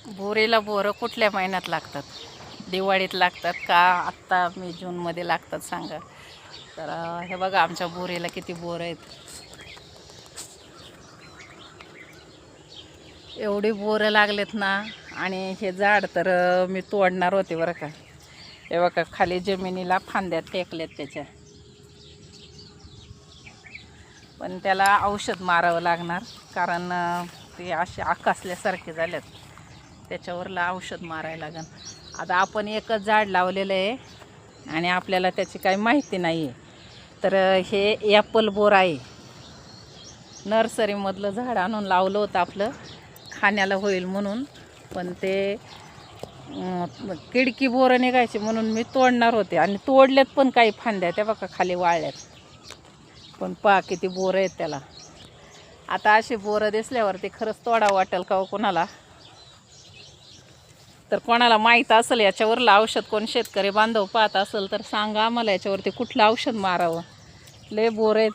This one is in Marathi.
बोरीला बोरं कुठल्या महिन्यात लागतात? दिवाळीत लागतात का आत्ता मे जूनमध्ये लागतात सांगा. तर हे बघा आमच्या बोरीला किती बोरं आहेत. एवढी बोरं लागलेत ना. आणि हे झाड तर मी तोडणार होते बरं का. हे बघा खाली जमिनीला फांद्या टेकल्यात त्याच्या, पण त्याला औषध मारावं लागणार कारण ते असे आकासल्यासारखे झालेत. त्याच्यावरला औषध मारायला लागेल. आता आपण एकच झाड लावलेलं आहे आणि आपल्याला त्याची काही माहिती नाही आहे. तर हे ॲपल बोर आहे. नर्सरीमधलं झाड आणून लावलं होतं आपलं खाण्याला होईल म्हणून, पण ते किडकी बोरं निघायची म्हणून मी तोडणार होते आणि तोडलेत पण काही फांद्या त्या बघा खाली वाळल्यात. पण पहा किती बोरं आहेत त्याला. आता असे बोरं दिसल्यावरती खरंच तोडा वाटेल का हो कोणाला. तर कोणाला माहीत असेल याच्यावरलं औषध, कोण शेतकरी बांधव पाहत असेल तर सांगा आम्हाला याच्यावरती कुठलं औषध मारावं. लय बोरं आहेत.